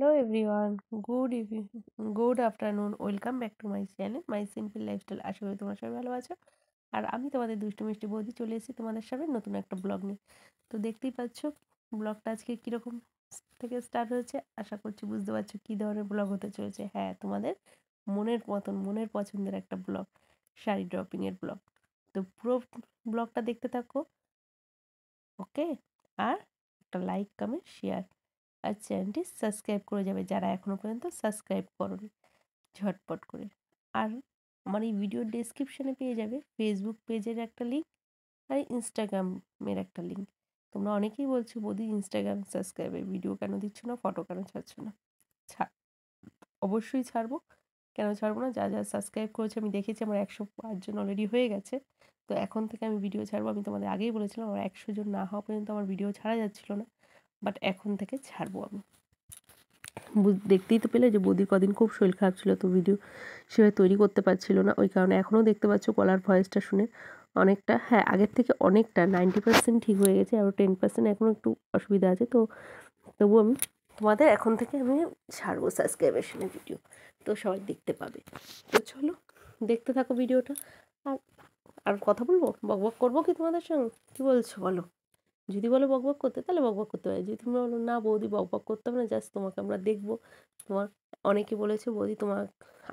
Hello everyone, good afternoon. Welcome back to my channel, My Simple Lifestyle. আশা করি তোমরা সবাই ভালো আছো। আর আমি তোমাদের দুষ্টু মিষ্টি বৌদি চলে এসেছি তোমাদের সামনে নতুন একটা ব্লগ নিয়ে। তো দেখতেই পাচ্ছ ব্লগটা আজকে কীরকম থেকে স্টার্ট হয়েছে। আশা করছি বুঝতে পারছো কী ধরনের ব্লগ হতে চলেছে। হ্যাঁ, তোমাদের মনের মতন মনের পছন্দের একটা ব্লগ, শাড়ি ড্রপিংয়ের ব্লগ। তো পুরো ব্লগটা দেখতে থাকো, ওকে? আর একটা লাইক, কমেন্ট, শেয়ার আর চ্যানেলটি সাবস্ক্রাইব করে যাবে যারা এখনও পর্যন্ত সাবস্ক্রাইব করোনি, ঝটপট করে। আর আমার এই ভিডিওর ডেসক্রিপশনে পেয়ে যাবে ফেসবুক পেজের একটা লিঙ্ক আর ইনস্টাগ্রামের একটা লিঙ্ক। তোমরা অনেকেই বলছো বৌদি ইনস্টাগ্রাম সাবস্ক্রাইবের ভিডিও কেন দিচ্ছ না, ফটো কেন ছাড়ছো না? ছাড়, অবশ্যই ছাড়বো। কেন ছাড়বো না? যা সাবস্ক্রাইব করেছে আমি দেখেছি আমার 105 জন অলরেডি হয়ে গেছে। তো এখন থেকে আমি ভিডিও ছাড়বো। আমি তোমাদের আগেই বলেছিলাম আমার 100 জন না হওয়া পর্যন্ত আমার ভিডিও ছাড়া যাচ্ছিল না, বাট এখন থেকে ছাড়বো আমি। দেখতেই তো পেলে যে বৌদির কদিন খুব শরীর খারাপ ছিল, তো ভিডিও সেভাবে তৈরি করতে পারছিল না। ওই কারণে এখনও দেখতে পাচ্ছ গলার ভয়েসটা শুনে অনেকটা, হ্যাঁ আগের থেকে অনেকটা 90% ঠিক হয়ে গেছে, আরও 10% এখনও একটু অসুবিধা আছে। তো তবু আমি তোমাদের এখন থেকে আমি ছাড়বো সাবস্ক্রাইবেশনের ভিডিও, তো সবাই দেখতে পাবে। তো চলো দেখতে থাকো ভিডিওটা। আর আর কথা বলবো, বকবক করবো কি তোমাদের সঙ্গে? কী বলছো বলো? যদি বলো বকবক করতে তাহলে বকবক করতে পারি। যদি তুমি বলো না বৌদি বকবক করতে হবে না, জাস্ট তোমাকে আমরা দেখবো, তোমার অনেকে বলেছে বৌদি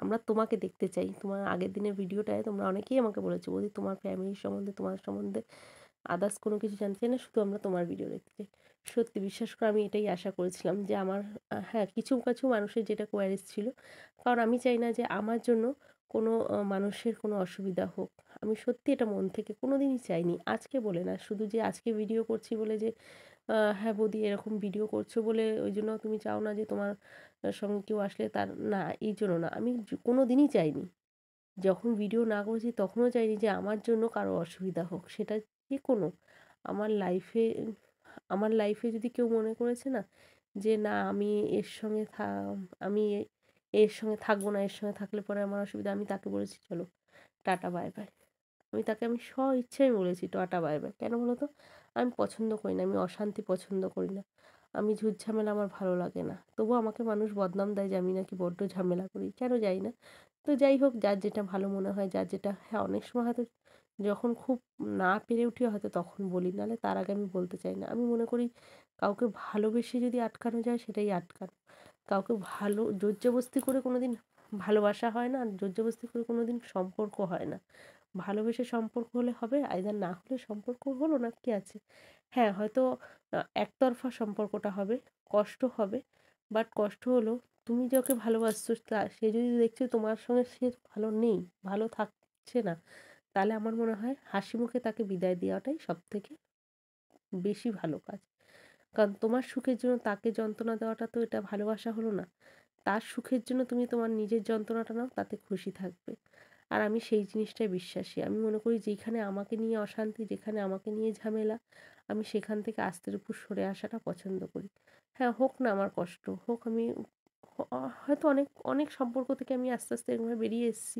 আমরা তোমাকে দেখতে চাই। তোমার আগের দিনের ভিডিওটায় তোমরা অনেকেই আমাকে বলেছো বৌদি তোমার ফ্যামিলির সম্বন্ধে, তোমার সম্বন্ধে আদার্স কোনো কিছু জানতে চাই না, শুধু আমরা তোমার ভিডিও দেখতে চাই। সত্যি বিশ্বাস করে আমি এটাই আশা করেছিলাম যে আমার হ্যাঁ কিছু কিছু মানুষের যেটা কোয়ারিজ ছিল, কারণ আমি চাই না যে আমার জন্য কোনো মানুষের কোনো অসুবিধা হোক। আমি সত্যি এটা মন থেকে কোনো দিনই চাইনি, আজকে বলে না, শুধু যে আজকে ভিডিও করছি বলে যে হ্যাঁ বৌদি এরকম ভিডিও করছো বলে ওই জন্য তুমি চাও না যে তোমার সঙ্গে কেউ আসলে তার না, এই জন্য না। আমি কোনো দিনই চাইনি, যখন ভিডিও না করেছি তখনও চাইনি যে আমার জন্য কারো অসুবিধা হোক, সেটা যে কোনো আমার লাইফে আমার লাইফে যদি কেউ মনে করেছে না যে না আমি এর সঙ্গে আমি এর সঙ্গে থাকবো না, এর সঙ্গে থাকলে পরে আমার অসুবিধা, আমি তাকে বলেছি চলো টাটা বাই বাই। আমি স্ব ইচ্ছায় বলেছি টাটা বাই বাই। কেন বলো তো? আমি পছন্দ করি না, আমি অশান্তি পছন্দ করি না, আমি ঝুট ঝামেলা আমার ভালো লাগে না। তবুও আমাকে মানুষ বদনাম দেয় যে আমি নাকি বড্ড ঝামেলা করি, কেন যাই না। তো যাই হোক, যার যেটা ভালো মনে হয়, যার যেটা, হ্যাঁ অনেক সময় হয়তো যখন খুব না পেরে উঠি হয়তো তখন বলি, নাহলে তার আগে আমি বলতে চাই না। আমি মনে করি কাউকে ভালোবেসে যদি আটকানো যায় সেটাই আটকানো। কাউকে জোর জবরদস্তি করে কোনো দিন ভালোবাসা হয় না, আর জোর জবরদস্তি করে কোনো দিন সম্পর্ক হয় না। ভালোবেসে সম্পর্ক হলে হবে, আইদার না হলে সম্পর্ক হলো না, কি আছে? হ্যাঁ হয়তো একতরফা সম্পর্কটা হবে, কষ্ট হবে, বাট কষ্ট হলো তুমি যাকে ভালোবাসছো সে যদি দেখছো তোমার সঙ্গে সে ভালো নেই, ভালো থাকছে না, তাহলে আমার মনে হয় হাসি মুখে তাকে বিদায় দেওয়াটাই সবথেকে বেশি ভালো কাজ। কারণ তোমার সুখের জন্য তাকে যন্ত্রণা দেওয়াটা তো এটা ভালোবাসা হলো না। তার সুখের জন্য তুমি তোমার নিজের যন্ত্রণাটা নাও, তাতে খুশি থাকবে। আর আমি সেই জিনিসটাই বিশ্বাসী। আমি মনে করি যেখানে আমাকে নিয়ে অশান্তি, যেখানে আমাকে নিয়ে ঝামেলা, আমি সেখান থেকে আস্তের উপর সরে আসাটা পছন্দ করি। হ্যাঁ, হোক না আমার কষ্ট, হোক আমি হয়তো অনেক অনেক সম্পর্ক থেকে আমি আস্তে আস্তে এরকমভাবে বেরিয়ে এসেছি,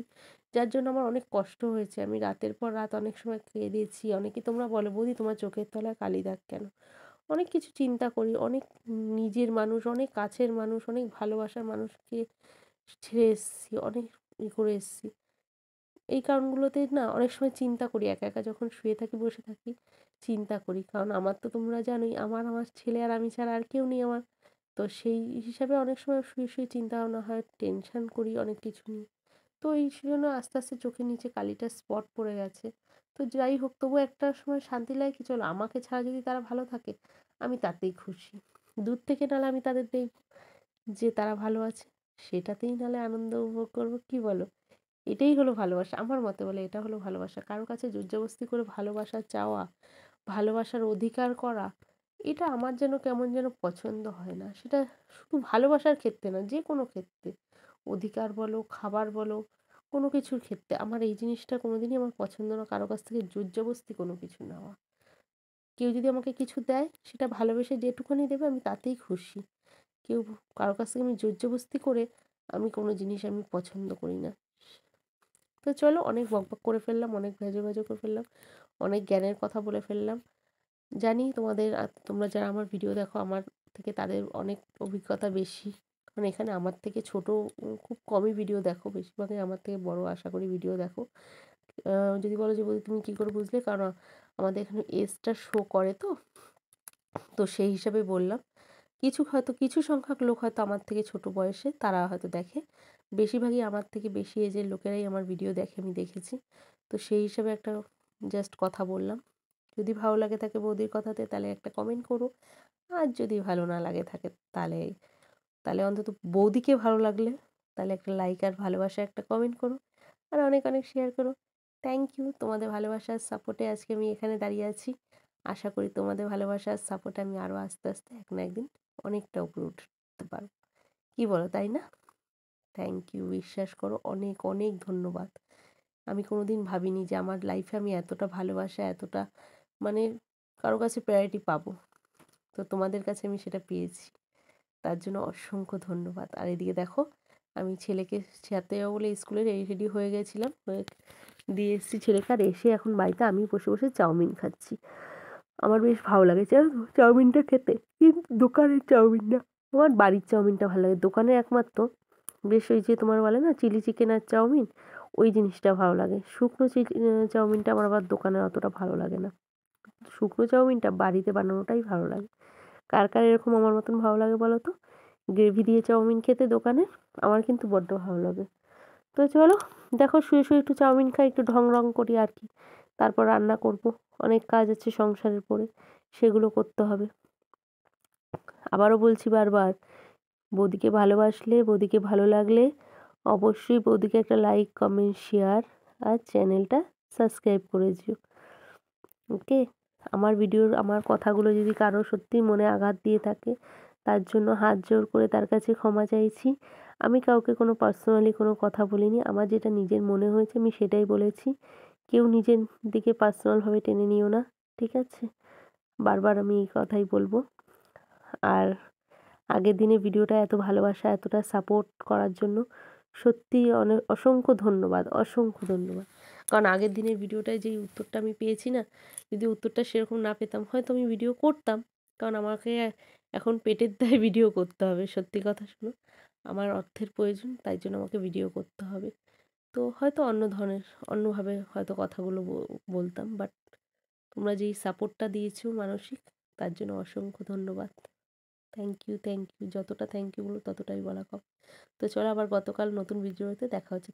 যার জন্য আমার অনেক কষ্ট হয়েছে। আমি রাতের পর রাত অনেক সময় কেঁদেছি। অনেকে তোমরা বলো বৌদি তোমার চোখের তলায় কালি দাগ কেন? অনেক কিছু চিন্তা করি, অনেক নিজের মানুষ, অনেক কাছের মানুষ, অনেক ভালোবাসার মানুষকে ছেড়ে এসেছি, অনেক করে এসেছি। এই কারণগুলোতে না অনেক সময় চিন্তা করি, একা একা যখন শুয়ে থাকি বসে থাকি চিন্তা করি, কারণ আমার তো তোমরা জানোই আমার ছেলে আর আমি ছাড়া আর কেউ নেই আমার। তো সেই হিসাবে অনেক সময় শুয়ে শুয়ে চিন্তা ভাবনা হয়, টেনশন করি অনেক কিছু নিয়ে। তো এই জন্য আস্তে আস্তে চোখের নিচে কালিটা স্পট পড়ে গেছে। তো যাই হোক, তবু একটা সময় শান্তি লাগে কি চলো আমাকে ছাড়া যদি তারা ভালো থাকে আমি তাতেই খুশি। দূর থেকে নাহলে আমি তাদের দেখব যে তারা ভালো আছে, সেটাতেই নাহলে আনন্দ উপভোগ করবো, কি বলো? এটাই হলো ভালোবাসা, আমার মতে বলে এটা হলো ভালোবাসা। কারো কাছে জোরজবস্তি করে ভালোবাসা চাওয়া, ভালোবাসার অধিকার করা, এটা আমার যেন কেমন যেন পছন্দ হয় না। সেটা শুধু ভালোবাসার ক্ষেত্রে না, যে কোনো ক্ষেত্রে, অধিকার বলো, খাবার বলো, কোনো কিছুর ক্ষেত্রে আমার এই জিনিসটা কোনোদিনই আমার পছন্দ না, কারো কাছ থেকে জোরজবস্তি কোনো কিছু নেওয়া। কেউ যদি আমাকে কিছু দেয় সেটা ভালোবেসে যেটুকুনি দেবে আমি তাতেই খুশি। কেউ কারো কাছ থেকে আমি জোরজবস্তি করে আমি কোনো জিনিস আমি পছন্দ করি না। তো চলো অনেক বকবক করে ফেললাম, অনেক ভেজো ভেজো করে ফেললাম, অনেক জ্ঞানের কথা বলে ফেললাম। জানি তোমরা যারা আমার ভিডিও দেখো আমার থেকে তাদের অনেক অভিজ্ঞতা বেশি, মানে এখানে আমার থেকে ছোট খুব কমই ভিডিও দেখো, বেশিরভাগই আমার থেকে বড় আশা করি ভিডিও দেখো। যদি বলো যে বৌদি তুমি কী করে বুঝলে, কারণ আমাদের এখানে এজটা শো করে তো, তো সেই হিসাবে বললাম। কিছু সংখ্যক লোক হয়তো আমার থেকে ছোট বয়সে তারা হয়তো দেখে, বেশিরভাগই আমার থেকে বেশি এজের লোকেরাই আমার ভিডিও দেখে, আমি দেখেছি। তো সেই হিসাবে একটা জাস্ট কথা বললাম। যদি ভালো লাগে থাকে বৌদির কথাতে তাহলে একটা কমেন্ট করো, আর যদি ভালো না লাগে থাকে তাহলে তাহলে অন্তত বৌদিকে ভালো লাগলে তাহলে একটা লাইক আর ভালোবাসা একটা কমেন্ট করো, আর অনেক অনেক শেয়ার করো। থ্যাংক ইউ, তোমাদের ভালোবাসার সাপোর্টে আজকে আমি এখানে দাঁড়িয়ে আছি। আশা করি তোমাদের ভালোবাসার সাপোর্টে আমি আরও আস্তে আস্তে এক না একদিন অনেকটা উপরে উঠতে পারবো, কী বলো তাই না? থ্যাংক ইউ, বিশ্বাস করো অনেক অনেক ধন্যবাদ। আমি কোনোদিন ভাবিনি যে আমার লাইফে আমি এতটা ভালোবাসা, এতটা মানে কারো কাছে প্রায়োরিটি পাবো। তো তোমাদের কাছে আমি সেটা পেয়েছি, তার জন্য অসংখ্য ধন্যবাদ। আর এদিকে দেখো, আমি ছেলেকে ছাড়তে যাবো বলে স্কুলে রেডি হয়ে গেছিলাম, হয়ে দিয়ে এসেছি ছেলেকে, আর এসে এখন বাড়িতে আমি বসে বসে চাউমিন খাচ্ছি। আমার বেশ ভালো লাগে জানো তো চাউমিনটা খেতে, কিন্তু দোকানের চাউমিন না, আমার বাড়ির চাউমিনটা ভালো লাগে। দোকানের একমাত্র বেশ ওই যে তোমার বলে না চিলি চিকেন আর চাউমিন, ওই জিনিসটা ভালো লাগে। শুকনো চাউমিনটা আমার আবার দোকানের অতটা ভালো লাগে না। শুকনো চাউমিনটা বাড়িতে বানানোটাই ভালো লাগে। কার কার এরকম আমার মতন ভালো লাগে বলো তো, গ্রেভি দিয়ে চাউমিন খেতে দোকানের? আমার কিন্তু বড্ড ভালো লাগে। তো চলো, দেখো শুয়ে শুয়ে একটু চাউমিন খাই, একটু ঢং রং করি আর কি। তারপর রান্না করব, অনেক কাজ আছে সংসারের পরে, সেগুলো করতে হবে। আবারও বলছি বারবার, বৌদিকে ভালোবাসলে, বৌদিকে ভালো লাগলে অবশ্যই বৌদিকে একটা লাইক কমেন্ট শেয়ার আর চ্যানেলটা সাবস্ক্রাইব করে দিও। ওকে, আমার কথাগুলো যদি কারো সত্যিই মনে আঘাত দিয়ে থাকে, তার জন্য হাত জোড় করে তার কাছে ক্ষমা চাইছি। আমি কাউকে কোনো পার্সোনালি কোনো কথা বলিনি, আমার যেটা নিজের মনে হয়েছে আমি সেটাই বলেছি। কেউ নিজের দিকে পার্সোনালভাবে টেনে নিও না, ঠিক আছে? বারবার আমি এই কথাই বলবো। আর আগের দিনের ভিডিওটা এত ভালোবাসা, এতটা সাপোর্ট করার জন্য সত্যিই অনেক অসংখ্য ধন্যবাদ, অসংখ্য ধন্যবাদ। কারণ আগের দিনের ভিডিওটায় যেই উত্তরটা আমি পেয়েছি না, যদি উত্তরটা সেরকম না পেতাম হয়তো আমি ভিডিও করতাম, কারণ আমাকে এখন পেটের দায়ে ভিডিও করতে হবে। সত্যি কথা শোনো, আমার অর্থের প্রয়োজন, তাই জন্য আমাকে ভিডিও করতে হবে। তো হয়তো অন্য ধরনের অন্যভাবে হয়তো কথাগুলো বলতাম, বাট তোমরা যেই সাপোর্টটা দিয়েছো মানসিক, তার জন্য অসংখ্য ধন্যবাদ। থ্যাংক ইউ, থ্যাংক ইউ, যতটা থ্যাংক ইউ বলো ততটাই বলা কম। তো চলো, আবার গতকাল নতুন ভিডিওতে দেখা হচ্ছে।